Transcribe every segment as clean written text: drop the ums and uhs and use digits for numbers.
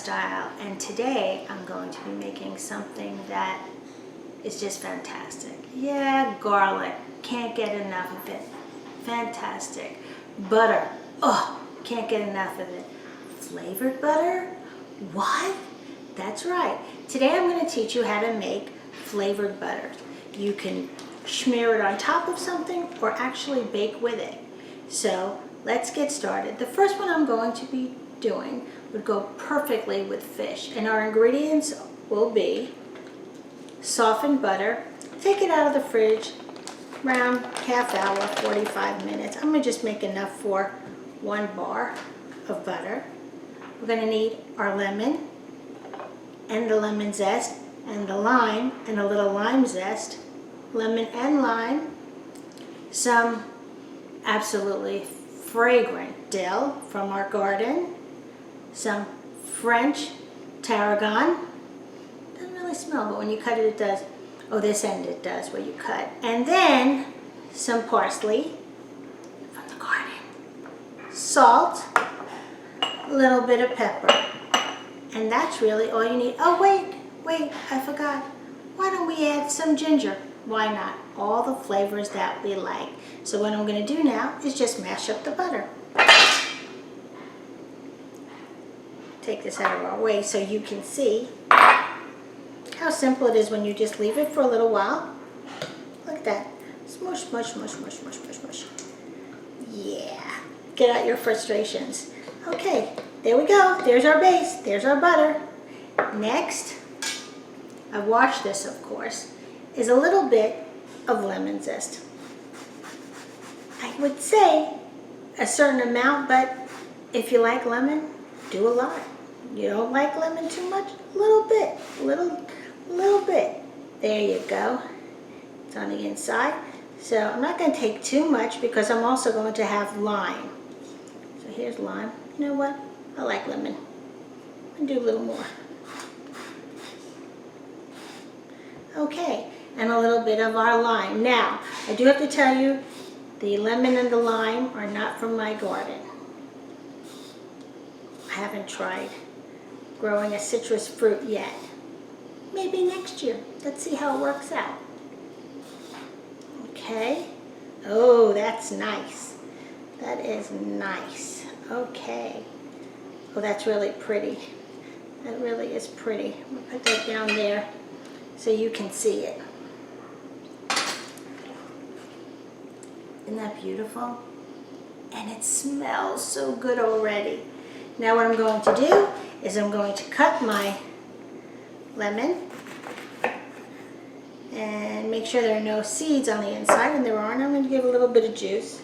Style, and today I'm going to be making something that is just fantastic. Yeah, garlic, can't get enough of it. Fantastic. Butter, oh, can't get enough of it. Flavored butter? What? That's right. Today I'm going to teach you how to make flavored butter. You can smear it on top of something or actually bake with it. So let's get started. The first one I'm going to be doing would go perfectly with fish, and our ingredients will be softened butter. Take it out of the fridge around half hour, 45 minutes. I'm going to just make enough for 1 bar of butter. We're going to need our lemon and the lemon zest and the lime and a little lime zest, lemon and lime, some absolutely fragrant dill from our garden, some French tarragon. Doesn't really smell, but when you cut it, it does. Oh, this end it does where you cut. And then some parsley from the garden, salt, a little bit of pepper. And that's really all you need. Oh, wait, I forgot. Why don't we add some ginger? Why not? All the flavors that we like. So what I'm going to do now is just mash up the butter. Take this out of our way so you can see how simple it is when you just leave it for a little while. Look at that. Smush, smush, smush, smush, smush, smush, smush. Yeah. Get out your frustrations. Okay, there we go. There's our base. There's our butter. Next, I washed this, of course, is a little bit of lemon zest. I would say a certain amount, but if you like lemon, do a lot. You don't like lemon too much? A little bit, little bit. There you go. It's on the inside. So I'm not going to take too much because I'm also going to have lime. So here's lime. You know what? I like lemon. I'll do a little more. Okay, and a little bit of our lime. Now, I do have to tell you, the lemon and the lime are not from my garden. I haven't tried growing a citrus fruit yet. Maybe next year. Let's see how it works out. Okay. Oh, that's nice. That is nice. Okay. Oh, that's really pretty. That really is pretty. I'm going to put that down there so you can see it. Isn't that beautiful? And it smells so good already. Now what I'm going to do is I'm going to cut my lemon and make sure there are no seeds on the inside, and there aren't. I'm going to give a little bit of juice.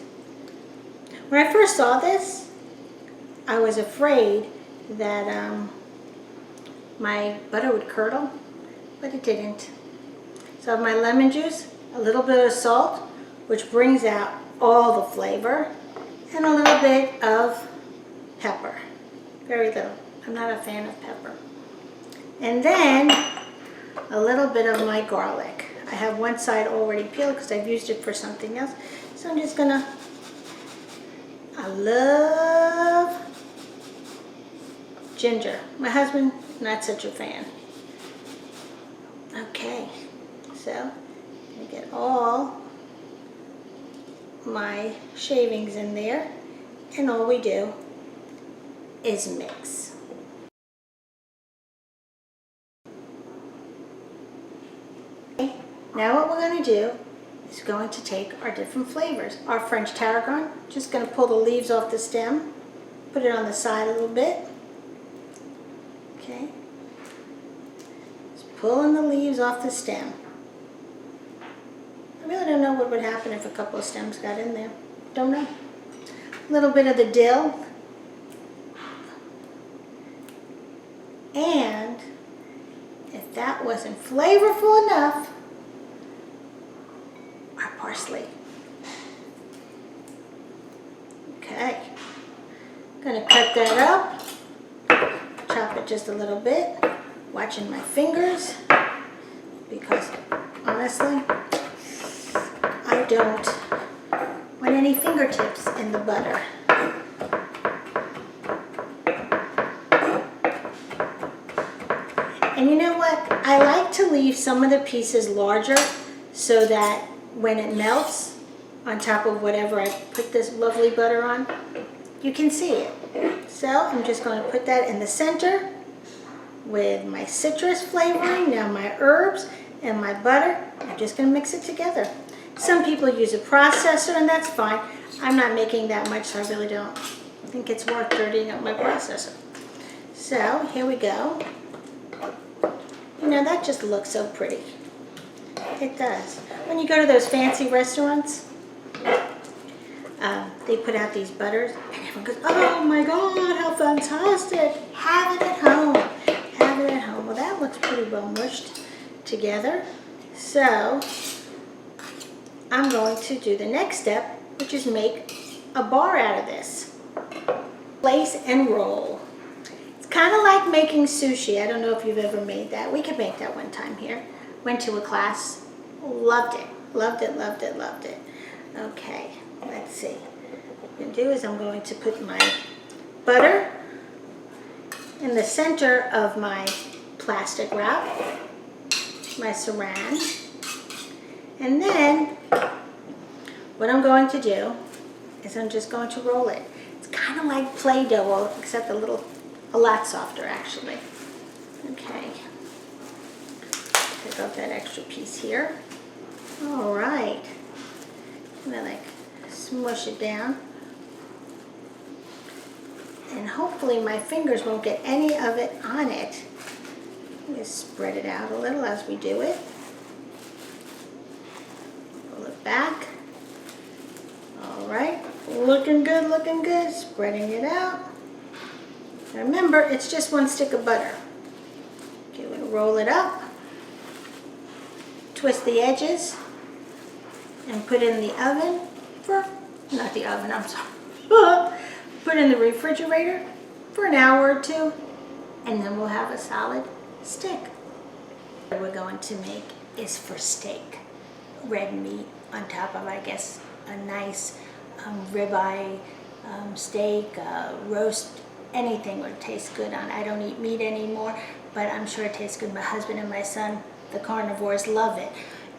When I first saw this, I was afraid that my butter would curdle, but it didn't. So I have my lemon juice, a little bit of salt, which brings out all the flavor, and a little bit of pepper. Very little. I'm not a fan of pepper. And then a little bit of my garlic. I have one side already peeled because I've used it for something else. So I'm just gonna, I love ginger. My husband, not such a fan. Okay, so I get all my shavings in there, and all we do is mix. Okay, now what we're going to do is going to take our different flavors. Our French tarragon, just going to pull the leaves off the stem, put it on the side a little bit. Okay, just pulling the leaves off the stem. I really don't know what would happen if a couple of stems got in there. Don't know. A little bit of the dill. And if that wasn't flavorful enough, our parsley. Okay. Gonna cut that up. Chop it just a little bit. Watching my fingers because honestly, I don't want any fingertips in the butter. And you know what? I like to leave some of the pieces larger so that when it melts on top of whatever I put this lovely butter on, you can see it. So I'm just going to put that in the center with my citrus flavoring, now my herbs and my butter. I'm just going to mix it together. Some people use a processor, and that's fine. I'm not making that much, so I really don't think it's worth dirtying up my processor. So here we go. You know, that just looks so pretty. It does. When you go to those fancy restaurants, they put out these butters, and everyone goes, oh my God, how fantastic. Have it at home. Have it at home. Well, that looks pretty well mushed together. So I'm going to do the next step, which is make a bar out of this. Place and roll. It's kind of like making sushi. I don't know if you've ever made that. We could make that one time here. Went to a class. Loved it. Loved it, loved it, loved it. Okay, let's see. What I'm going to do is I'm going to put my butter in the center of my plastic wrap, my saran. And then what I'm going to do is I'm just going to roll it. It's kind of like Play-Doh, except a lot softer actually. Okay. Take off that extra piece here. All right. And then like smush it down. And hopefully my fingers won't get any of it on it. Just spread it out a little as we do it. Pull it back. All right, looking good, looking good. Spreading it out. Remember, it's just one stick of butter. Okay, we're gonna roll it up. Twist the edges. And put in the oven for, not the oven, I'm sorry. Put in the refrigerator for an hour or two. And then we'll have a solid stick. What we're going to make is for steak. Red meat on top of, I guess, a nice ribeye steak, roast, anything would taste good on. I don't eat meat anymore, but I'm sure it tastes good. My husband and my son, the carnivores, love it.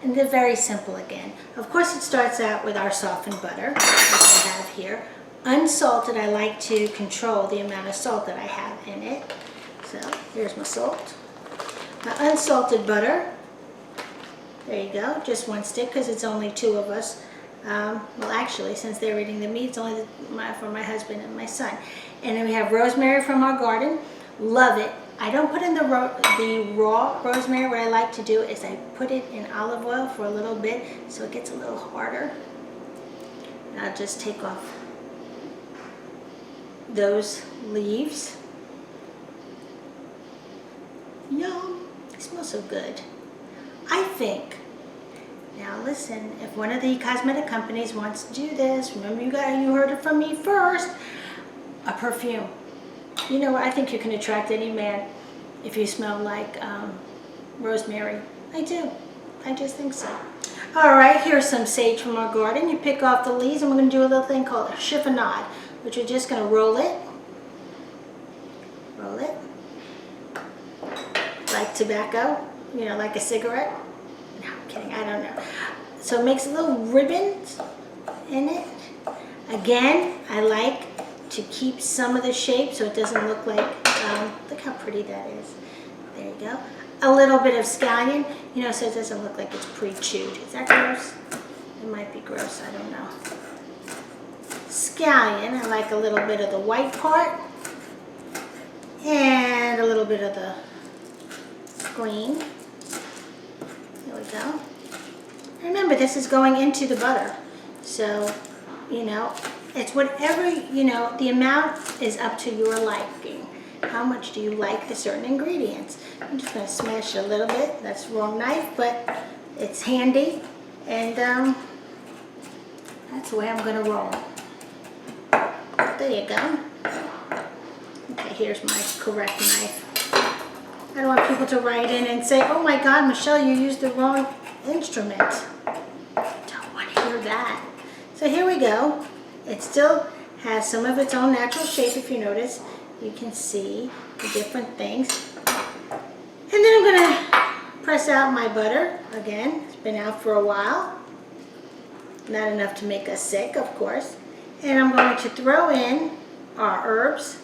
And they're very simple again. Of course, it starts out with our softened butter, which I have here. Unsalted, I like to control the amount of salt that I have in it. So here's my salt. My unsalted butter. There you go, just one stick because it's only two of us. Well, actually, since they're eating the meat, it's only for my husband and my son. And then we have rosemary from our garden. Love it. I don't put in the raw rosemary. What I like to do is I put it in olive oil for a little bit so it gets a little harder. And I'll just take off those leaves. Yum! It smells so good. I think, now listen, if one of the cosmetic companies wants to do this, remember you heard it from me first, a perfume. You know what, I think you can attract any man if you smell like rosemary. I do. I just think so. All right, here's some sage from our garden. You pick off the leaves and we're going to do a little thing called a chiffonade, which we're just going to roll it. Roll it. Like tobacco, you know, like a cigarette. No, I'm kidding, I don't know. So it makes little ribbons in it. Again, I like to keep some of the shape so it doesn't look like, look how pretty that is. There you go. A little bit of scallion, you know, so it doesn't look like it's pre-chewed. Is that gross? It might be gross, I don't know. Scallion, I like a little bit of the white part. And a little bit of the green. There we go. Remember, this is going into the butter. So, you know, it's whatever, you know, the amount is up to your liking. How much do you like the certain ingredients? I'm just going to smash it a little bit. That's the wrong knife, but it's handy. And that's the way I'm going to roll. There you go. Okay, here's my correct knife. I don't want people to write in and say, oh my God, Michelle, you used the wrong instrument. Don't want to hear that. So here we go. It still has some of its own natural shape, if you notice. You can see the different things. And then I'm press out my butter. Again, it's been out for a while. Not enough to make us sick, of course. And I'm going to throw in our herbs.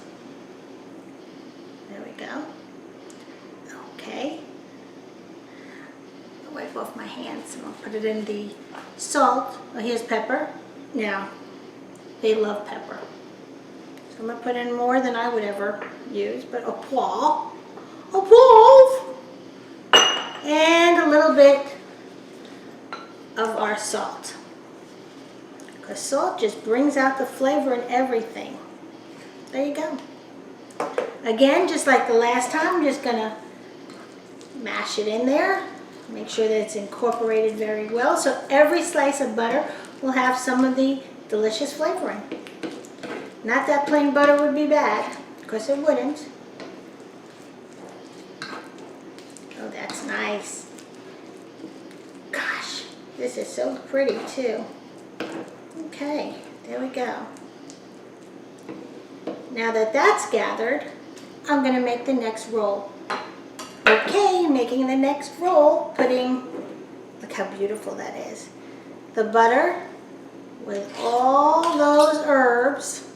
There we go. Okay. I'll wipe off my hands and I'll put it in the salt. Oh, here's pepper. Now, they love pepper. So I'm going to put in more than I would ever use, but a paw. And a little bit of our salt. Because salt just brings out the flavor in everything. There you go. Again, just like the last time, I'm just going to mash it in there. Make sure that it's incorporated very well. So every slice of butter will have some of the delicious flavoring. Not that plain butter would be bad, because it wouldn't. Oh, that's nice. Gosh, this is so pretty too. Okay, there we go. Now that that's gathered, I'm going to make the next roll. Okay, making the next roll, putting, look how beautiful that is. The butter with all those herbs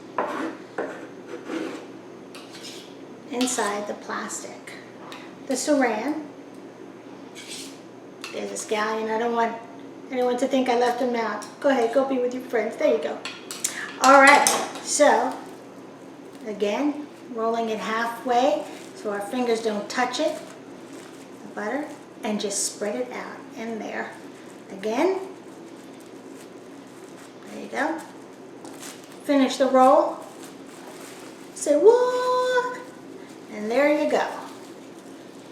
inside the plastic. The saran. There's a scallion. I don't want anyone to think I left them out. Go ahead, go be with your friends. There you go. All right, so again, rolling it halfway so our fingers don't touch it. The butter, and just spread it out in there. Again. There you go. Finish the roll. Say what? And there you go.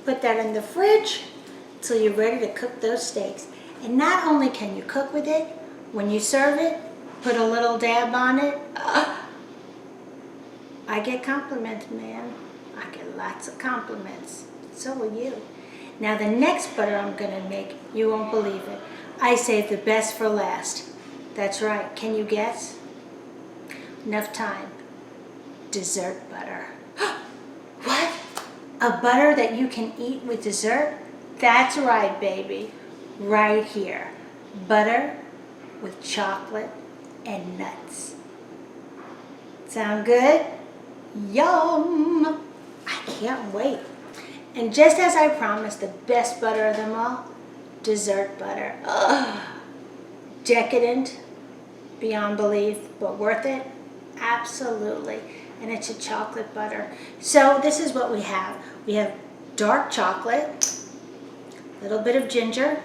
Put that in the fridge till you're ready to cook those steaks. And not only can you cook with it, when you serve it, put a little dab on it. I get compliments, man. I get lots of compliments. So will you. Now the next butter I'm going to make, you won't believe it. I saved the best for last. That's right. Can you guess? Enough time. Dessert butter. What? A butter that you can eat with dessert? That's right, baby. Right here. Butter with chocolate and nuts. Sound good? Yum! I can't wait. And just as I promised, the best butter of them all, dessert butter. Ugh. Decadent, beyond belief, but worth it? Absolutely. And it's a chocolate butter. So this is what we have. We have dark chocolate, a little bit of ginger,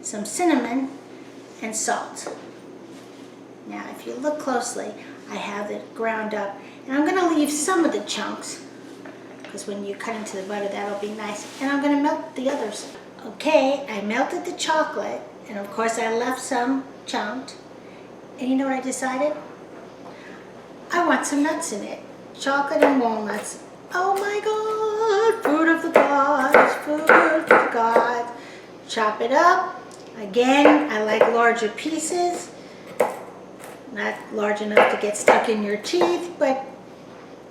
some cinnamon, and salt. Now if you look closely, I have it ground up. And I'm going to leave some of the chunks, because when you cut into the butter, that'll be nice. And I'm going to melt the others. Okay, I melted the chocolate, and of course I left some chunked. And you know what I decided? I want some nuts in it. Chocolate and walnuts. Oh my God, fruit of the gods, fruit of the gods. Chop it up. Again, I like larger pieces. Not large enough to get stuck in your teeth, but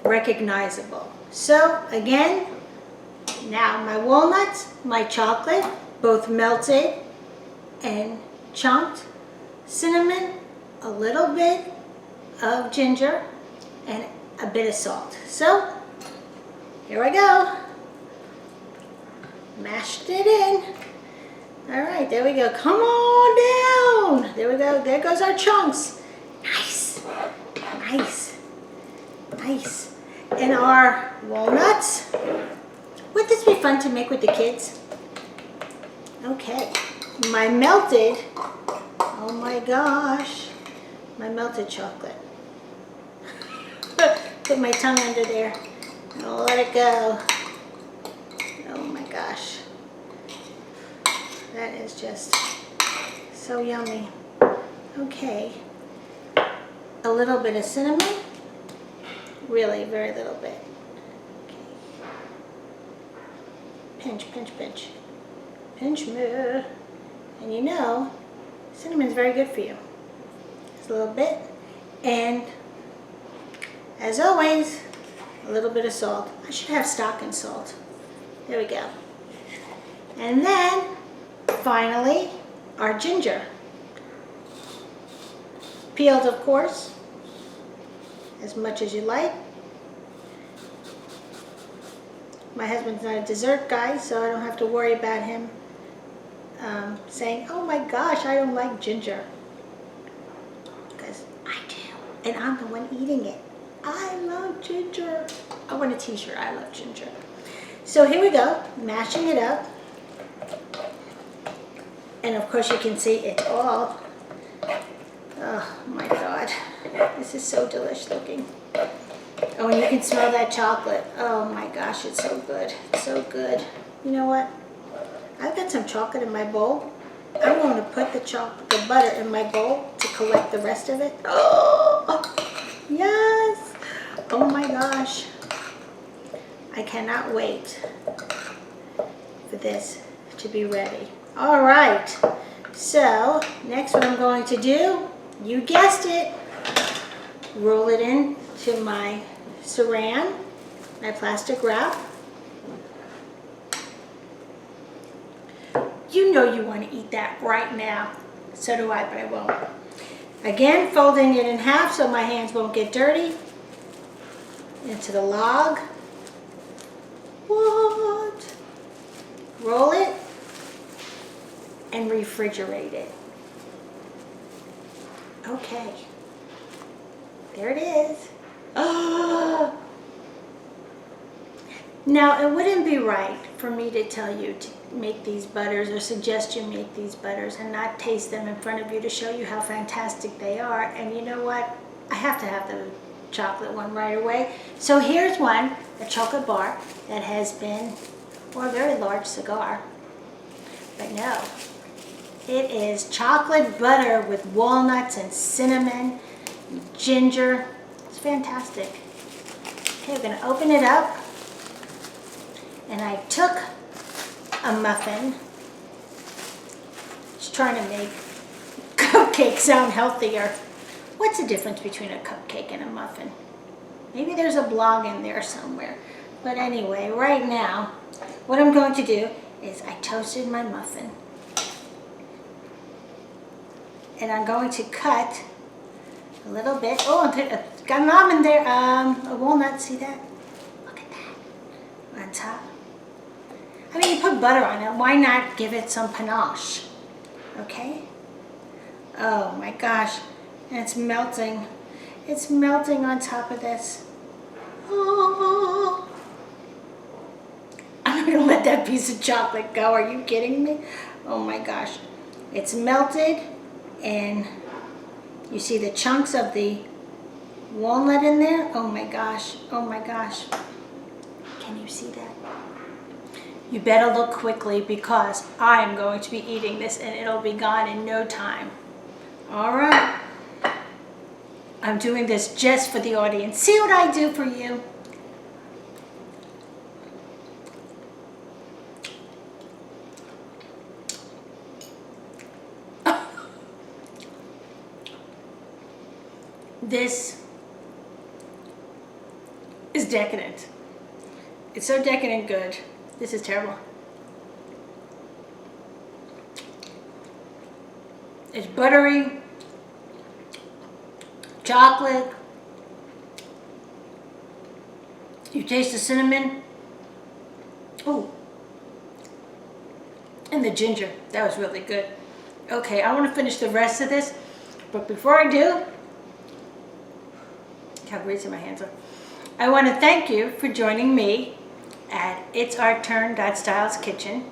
recognizable. So again, now my walnuts, my chocolate, both melted and chunked, cinnamon, a little bit of ginger, and a bit of salt. So here I go. Mashed it in. All right, there we go. Come on down. There we go. There goes our chunks. Nice. Nice. Nice. And our walnuts. Would this be fun to make with the kids? Okay. My melted, oh my gosh, my melted chocolate. Put my tongue under there. I'll let it go. Oh my gosh. That is just so yummy. Okay. A little bit of cinnamon. Really, very little bit. Okay. Pinch, pinch, pinch. Pinch more. And you know, cinnamon's very good for you. Just a little bit. And as always, a little bit of salt. I should have stock and salt. There we go. And then, finally, our ginger. Peeled, of course, as much as you like. My husband's not a dessert guy, so I don't have to worry about him saying, oh my gosh, I don't like ginger. Because I do, and I'm the one eating it. I love ginger. I want a t-shirt, I love ginger. So here we go, mashing it up. And of course you can see it's all, oh my God, this is so delish looking. Oh, and you can smell that chocolate. Oh my gosh, it's so good, so good. You know what? I've got some chocolate in my bowl. I'm going to put the butter in my bowl to collect the rest of it. Oh, yes. Oh my gosh. I cannot wait for this to be ready. All right. So next what I'm going to do, you guessed it, roll it into my saran, my plastic wrap. You know you want to eat that right now. So do I, but I won't. Again, folding it in half so my hands won't get dirty. Into the log. What? Roll it and refrigerate it. Okay. There it is. Oh. Now, it wouldn't be right for me to tell you to make these butters or suggest you make these butters and not taste them in front of you to show you how fantastic they are. And you know what? I have to have the chocolate one right away. So here's one, a chocolate bar that has been, or a very large cigar. But no, it is chocolate butter with walnuts and cinnamon, and ginger. It's fantastic. Okay, we're gonna open it up. And I took a muffin. Just trying to make cupcakes sound healthier. What's the difference between a cupcake and a muffin? Maybe there's a blog in there somewhere. But anyway, right now, what I'm going to do is I toasted my muffin. And I'm going to cut a little bit. Oh, got an almond there, a walnut, see that? Look at that, on top. I mean, you put butter on it, why not give it some panache, okay? Oh my gosh, and it's melting. It's melting on top of this. Oh. I'm not gonna let that piece of chocolate go, are you kidding me? Oh my gosh. It's melted, and you see the chunks of the walnut in there? Oh my gosh, oh my gosh. Can you see that? You better look quickly because I'm going to be eating this and it'll be gone in no time. All right. I'm doing this just for the audience. See what I do for you. This is decadent. It's so decadent good. This is terrible. It's buttery, chocolate. You taste the cinnamon. Ooh. And the ginger. That was really good. Okay, I want to finish the rest of this. But before I do, I have grease in my hands. I want to thank you for joining me at It's Our Turn.Style's kitchen.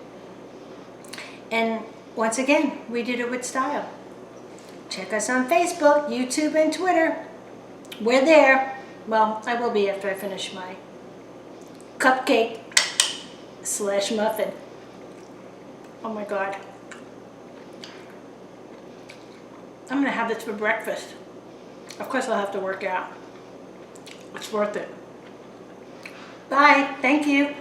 And once again, we did it with style. Check us on Facebook, YouTube, and Twitter. We're there. Well, I will be after I finish my cupcake / muffin. Oh my God. I'm gonna have this for breakfast. Of course I'll have to work out. It's worth it. Bye. Thank you.